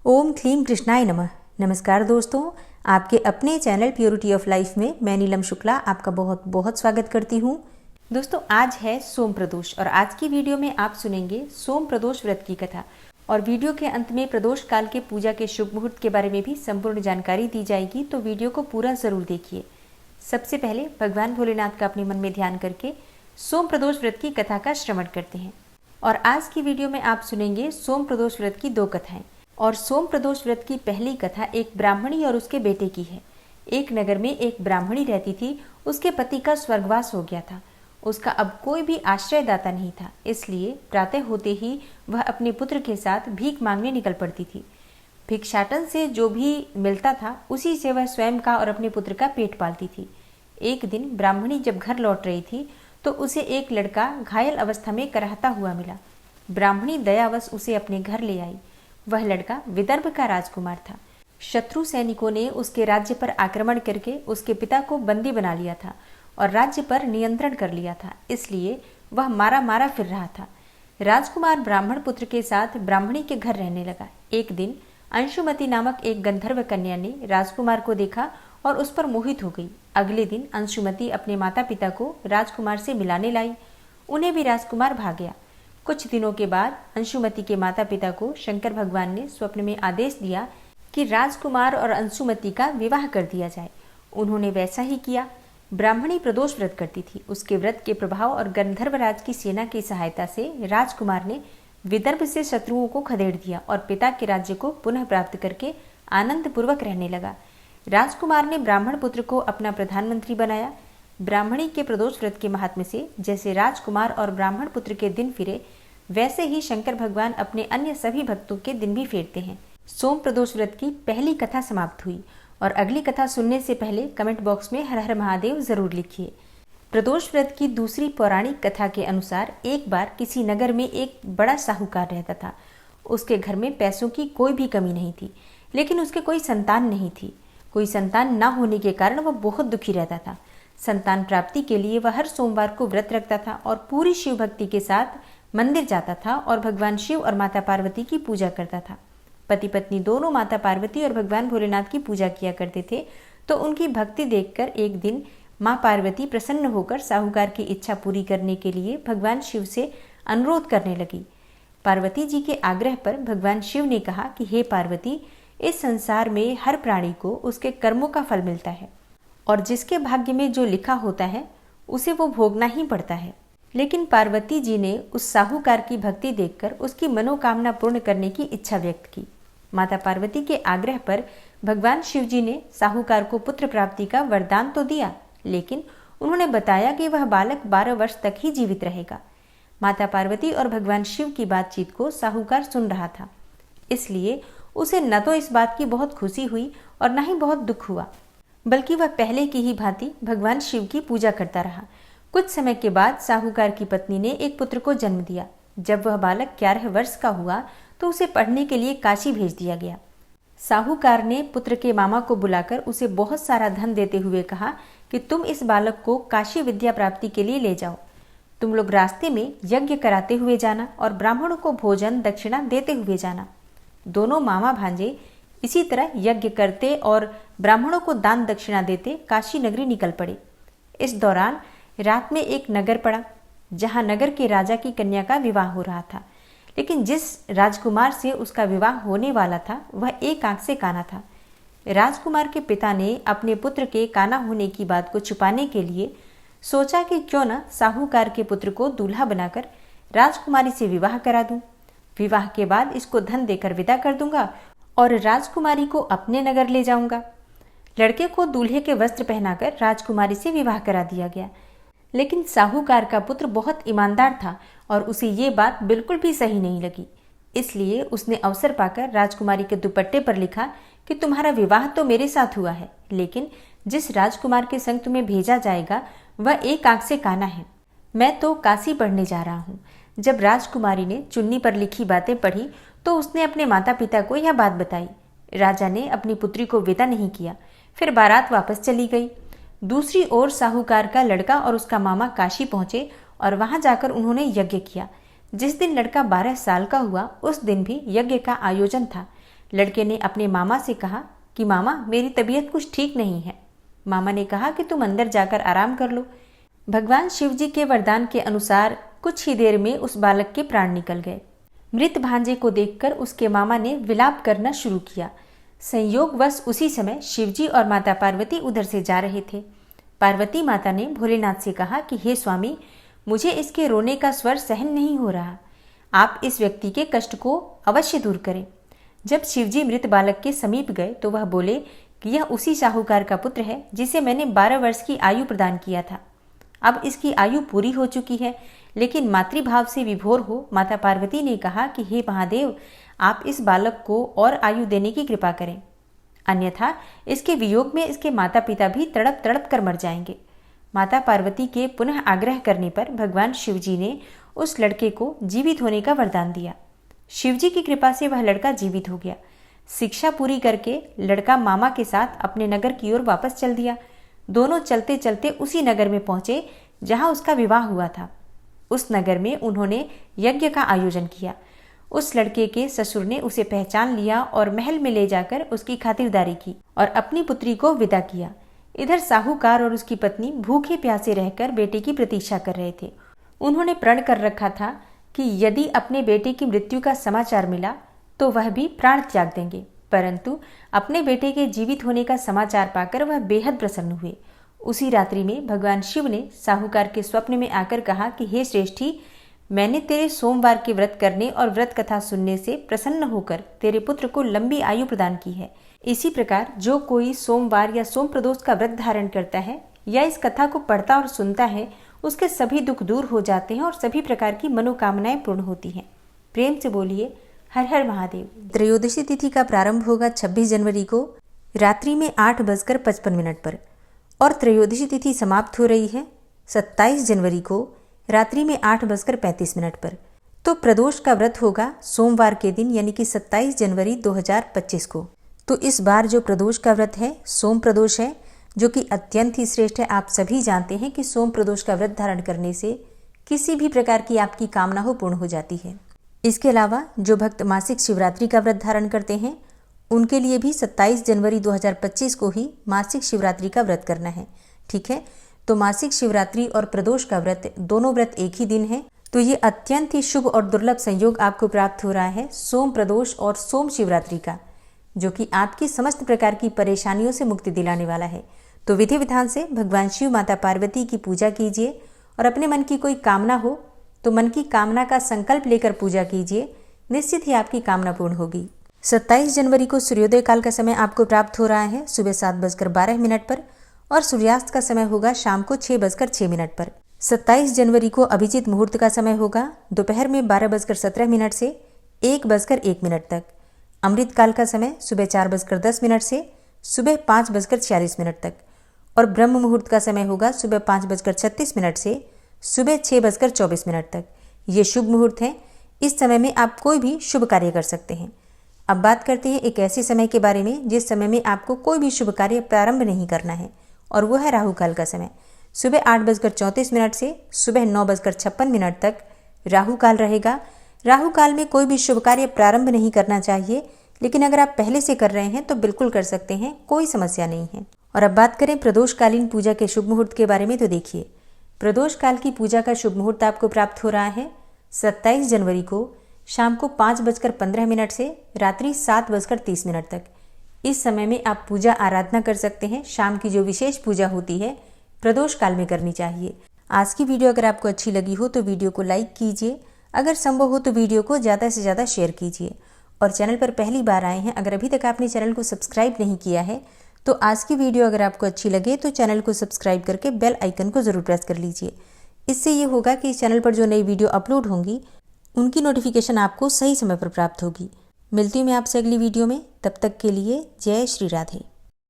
ओम क्लीम कृष्णाय नमः। नमस्कार दोस्तों, आपके अपने चैनल प्योरिटी ऑफ लाइफ में मैं नीलम शुक्ला आपका बहुत बहुत स्वागत करती हूँ। दोस्तों, आज है सोम प्रदोष और आज की वीडियो में आप सुनेंगे सोम प्रदोष व्रत की कथा और वीडियो के अंत में प्रदोष काल के पूजा के शुभ मुहूर्त के बारे में भी संपूर्ण जानकारी दी जाएगी, तो वीडियो को पूरा जरूर देखिए। सबसे पहले भगवान भोलेनाथ का अपने मन में ध्यान करके सोम प्रदोष व्रत की कथा का श्रवण करते हैं। और आज की वीडियो में आप सुनेंगे सोम प्रदोष व्रत की 2 कथाएं। और सोम प्रदोष व्रत की पहली कथा एक ब्राह्मणी और उसके बेटे की है। एक नगर में एक ब्राह्मणी रहती थी। उसके पति का स्वर्गवास हो गया था। उसका अब कोई भी आश्रयदाता नहीं था, इसलिए प्रातः होते ही वह अपने पुत्र के साथ भीख मांगने निकल पड़ती थी। भिक्षाटन से जो भी मिलता था उसी से वह स्वयं का और अपने पुत्र का पेट पालती थी। एक दिन ब्राह्मणी जब घर लौट रही थी तो उसे एक लड़का घायल अवस्था में कराहता हुआ मिला। ब्राह्मणी दयावश उसे अपने घर ले आई। वह लड़का विदर्भ का राजकुमार था। शत्रु सैनिकों ने उसके राज्य पर आक्रमण करके उसके पिता को बंदी बना लिया था और राज्य पर नियंत्रण कर लिया था, इसलिए वह मारा मारा फिर रहा था। राजकुमार ब्राह्मण पुत्र के साथ ब्राह्मणी के घर रहने लगा। एक दिन अंशुमती नामक एक गंधर्व कन्या ने राजकुमार को देखा और उस पर मोहित हो गई। अगले दिन अंशुमती अपने माता पिता को राजकुमार से मिलाने लाई। उन्हें भी राजकुमार भाग गया। कुछ दिनों के बाद अंशुमती के माता पिता को शंकर भगवान ने स्वप्न में आदेश दिया कि राजकुमार और अंशुमती का विवाह कर दिया जाए। उन्होंने वैसा ही किया। ब्राह्मणी प्रदोष व्रत करती थी। उसके व्रत के प्रभाव और गंधर्वराज की सेना की सहायता से राजकुमार ने विदर्भ से शत्रुओं को खदेड़ दिया और पिता के राज्य को पुनः प्राप्त करके आनंद पूर्वक रहने लगा। राजकुमार ने ब्राह्मण पुत्र को अपना प्रधानमंत्री बनाया। ब्राह्मणी के प्रदोष व्रत के महात्म्य से जैसे राजकुमार और ब्राह्मण पुत्र के दिन फिरे, वैसे ही शंकर भगवान अपने अन्य सभी भक्तों के दिन भी फेरते हैं। सोम प्रदोष व्रत की पहली कथा समाप्त हुई और अगली कथा सुनने से पहले कमेंट बॉक्स में हर हर महादेव जरूर लिखिए। प्रदोष व्रत की दूसरी पौराणिक कथा के अनुसार एक बार किसी नगर में एक बड़ा साहूकार रहता था। उसके घर में पैसों की कोई भी कमी नहीं थी, लेकिन उसके कोई संतान नहीं थी। कोई संतान न होने के कारण वह बहुत दुखी रहता था। संतान प्राप्ति के लिए वह हर सोमवार को व्रत रखता था और पूरी शिव भक्ति के साथ मंदिर जाता था और भगवान शिव और माता पार्वती की पूजा करता था। पति पत्नी दोनों माता पार्वती और भगवान भोलेनाथ की पूजा किया करते थे। तो उनकी भक्ति देखकर एक दिन माँ पार्वती प्रसन्न होकर साहूकार की इच्छा पूरी करने के लिए भगवान शिव से अनुरोध करने लगी। पार्वती जी के आग्रह पर भगवान शिव ने कहा कि हे पार्वती, इस संसार में हर प्राणी को उसके कर्मों का फल मिलता है और जिसके भाग्य में जो लिखा होता है उसे वो भोगना ही पड़ता है। लेकिन पार्वती जी ने उस साहूकार की भक्ति देखकर उसकी मनोकामना पूर्ण करने की इच्छा व्यक्त की। माता पार्वती के आग्रह पर भगवान शिव जी ने साहूकार को पुत्र प्राप्ति का वरदान तो दिया, लेकिन उन्होंने बताया कि वह बालक 12 वर्ष तक ही जीवित रहेगा। माता पार्वती और भगवान शिव की बातचीत को साहूकार सुन रहा था, इसलिए उसे न तो इस बात की बहुत खुशी हुई और न ही बहुत दुख हुआ, बल्कि वह पहले की ही भांति भगवान शिव की पूजा करता रहा। कुछ समय के बाद साहूकार की पत्नी ने एक पुत्र को जन्म दिया। जब वह बालक 11 वर्ष का हुआ तो उसे पढ़ने के लिए काशी भेज दिया गया। साहूकार ने पुत्र के मामा को बुलाकर उसे बहुत सारा धन देते हुए कहा कि तुम इस बालक को काशी विद्या प्राप्ति के लिए ले जाओ। तुम लोग रास्ते में यज्ञ कराते हुए जाना और ब्राह्मणों को भोजन दक्षिणा देते हुए जाना। दोनों मामा भांजे इसी तरह यज्ञ करते और ब्राह्मणों को दान दक्षिणा देते काशी नगरी निकल पड़े। इस दौरान रात में एक नगर पड़ा, जहां नगर के राजा की कन्या का विवाह हो रहा था। लेकिन जिस राजकुमार से उसका विवाह होने वाला था वह एक आंख से काना था। राजकुमार के पिता ने अपने पुत्र के काना होने की बात को छुपाने के लिए सोचा कि क्यों न साहूकार के पुत्र को दूल्हा बनाकर राजकुमारी से विवाह करा दूं। विवाह के बाद इसको धन देकर विदा कर दूंगा और राजकुमारी को अपने नगर ले जाऊंगा। लड़के को दूल्हे के वस्त्र पहनाकर राजकुमारी से विवाह करा दिया गया। लेकिन साहूकार का पुत्र बहुत ईमानदार था और उसे ये बात बिल्कुल भी सही नहीं लगी। इसलिए उसने अवसर पाकर राजकुमारी के दुपट्टे पर लिखा कि तुम्हारा विवाह तो मेरे साथ हुआ है, लेकिन जिस राजकुमार के संग तुम्हें भेजा जाएगा वह एक आंख से काना है। मैं तो काशी पढ़ने जा रहा हूँ। जब राजकुमारी ने चुन्नी पर लिखी बातें पढ़ी तो उसने अपने माता पिता को यह बात बताई। राजा ने अपनी पुत्री को विदा नहीं किया, फिर बारात वापस चली गई। दूसरी ओर साहूकार का लड़का और उसका मामा काशी पहुंचे और वहां जाकर उन्होंने यज्ञ किया। जिस दिन लड़का 12 साल का हुआ उस दिन भी यज्ञ का आयोजन था, लड़के ने अपने मामा से कहा कि मामा, मेरी तबीयत कुछ ठीक नहीं है। मामा ने कहा कि तुम अंदर जाकर आराम कर लो। भगवान शिव जी के वरदान के अनुसार कुछ ही देर में उस बालक के प्राण निकल गए। मृत भांजे को देखकर उसके मामा ने विलाप करना शुरू किया। संयोगवश उसी समय शिवजी और माता पार्वती उधर से जा रहे थे। पार्वती माता ने भोलेनाथ से कहा कि हे स्वामी, मुझे इसके रोने का स्वर सहन नहीं हो रहा, आप इस व्यक्ति के कष्ट को अवश्य दूर करें। जब शिवजी मृत बालक के समीप गए तो वह बोले कि यह उसी साहूकार का पुत्र है जिसे मैंने 12 वर्ष की आयु प्रदान किया था। अब इसकी आयु पूरी हो चुकी है, लेकिन मातृभाव से विभोर हो माता पार्वती ने कहा कि हे महादेव, आप इस बालक को और आयु देने की कृपा करें, अन्यथा इसके वियोग में इसके माता पिता भी तड़प तड़प कर मर जाएंगे। माता पार्वती के पुनः आग्रह करने पर भगवान शिवजी ने उस लड़के को जीवित होने का वरदान दिया। शिवजी की कृपा से वह लड़का जीवित हो गया। शिक्षा पूरी करके लड़का मामा के साथ अपने नगर की ओर वापस चल दिया। दोनों चलते चलते उसी नगर में पहुंचे जहां उसका विवाह हुआ था। उस नगर में उन्होंने यज्ञ का आयोजन किया। उस लड़के के ससुर ने उसे पहचान लिया और महल में ले जाकर उसकी खातिरदारी की और अपनी पुत्री को विदा किया। इधर साहूकार और उसकी पत्नी भूखे प्यासे रहकर बेटे की प्रतीक्षा कर रहे थे। उन्होंने प्रण कर रखा था कि यदि अपने बेटे की मृत्यु का समाचार मिला तो वह भी प्राण त्याग देंगे, परंतु अपने बेटे के जीवित होने का समाचार पाकर वह बेहद प्रसन्न हुए। उसी रात्रि में भगवान शिव ने साहूकार के स्वप्न में आकर कहा कि हे श्रेष्ठी, मैंने तेरे सोमवार के व्रत करने और व्रत कथा सुनने से प्रसन्न होकर तेरे पुत्र को लंबी आयु प्रदान की है। इसी प्रकार जो कोई सोमवार या सोम प्रदोष का व्रत धारण करता है या इस कथा को पढ़ता और सुनता है, उसके सभी दुख दूर हो जाते हैं और सभी प्रकार की मनोकामनाएं पूर्ण होती हैं। प्रेम से बोलिए हर हर महादेव। त्रयोदशी तिथि का प्रारंभ होगा 26 जनवरी को रात्रि में 8:55 पर और त्रयोदशी तिथि समाप्त हो रही है 27 जनवरी को रात्रि में 8:35 पर। तो प्रदोष का व्रत होगा सोमवार के दिन यानी कि 27 जनवरी 2025 को। तो इस बार जो प्रदोष का व्रत है सोम प्रदोष है, जो कि अत्यंत ही श्रेष्ठ है। आप सभी जानते हैं कि सोम प्रदोष का व्रत धारण करने से किसी भी प्रकार की आपकी कामना हो पूर्ण हो जाती है। इसके अलावा जो भक्त मासिक शिवरात्रि का व्रत धारण करते हैं उनके लिए भी 27 जनवरी 2025 को ही मासिक शिवरात्रि का व्रत करना है। ठीक है, तो मासिक शिवरात्रि और प्रदोष का व्रत दोनों व्रत एक ही दिन है। तो ये अत्यंत ही शुभ और दुर्लभ संयोग आपको प्राप्त हो रहा है सोम प्रदोष और सोम शिवरात्रि का, जो कि आपकी समस्त प्रकार की परेशानियों से मुक्ति दिलाने वाला है। तो विधि विधान से भगवान शिव माता पार्वती की पूजा कीजिए और अपने मन की कोई कामना हो तो मन की कामना का संकल्प लेकर पूजा कीजिए, निश्चित ही आपकी कामना पूर्ण होगी। 27 जनवरी को सूर्योदय काल का समय आपको प्राप्त हो रहा है सुबह 7:12 पर और सूर्यास्त का समय होगा शाम को 6:06 पर। 27 जनवरी को अभिजीत मुहूर्त का समय होगा दोपहर में 12:17 से 1:01 तक। अमृत काल का समय सुबह 4:10 से सुबह 5:46 तक और ब्रह्म मुहूर्त का समय होगा सुबह 5:36 से सुबह 6:24 तक। ये शुभ मुहूर्त है। इस समय में आप कोई भी शुभ कार्य कर सकते हैं। अब बात करते हैं एक ऐसे समय के बारे में जिस समय में आपको कोई भी शुभ कार्य प्रारंभ नहीं करना है, और वो है राहु काल का समय। सुबह 8:34 से सुबह 9:56 तक राहु काल रहेगा। राहु काल में कोई भी शुभ कार्य प्रारंभ नहीं करना चाहिए, लेकिन अगर आप पहले से कर रहे हैं तो बिल्कुल कर सकते हैं, कोई समस्या नहीं है। और अब बात करें प्रदोषकालीन पूजा के शुभ मुहूर्त के बारे में, तो देखिए प्रदोष काल की पूजा का शुभ मुहूर्त आपको प्राप्त हो रहा है 27 जनवरी को शाम को 5:15 से रात्रि 7:30 तक। इस समय में आप पूजा आराधना कर सकते हैं। शाम की जो विशेष पूजा होती है प्रदोष काल में करनी चाहिए। आज की वीडियो अगर आपको अच्छी लगी हो तो वीडियो को लाइक कीजिए, अगर संभव हो तो वीडियो को ज़्यादा से ज़्यादा शेयर कीजिए। और चैनल पर पहली बार आए हैं, अगर अभी तक आपने चैनल को सब्सक्राइब नहीं किया है तो आज की वीडियो अगर आपको अच्छी लगे तो चैनल को सब्सक्राइब करके बेल आइकन को ज़रूर प्रेस कर लीजिए। इससे ये होगा कि इस चैनल पर जो नई वीडियो अपलोड होंगी उनकी नोटिफिकेशन आपको सही समय पर प्राप्त होगी। मिलती हूँ मैं आपसे अगली वीडियो में, तब तक के लिए जय श्री राधे।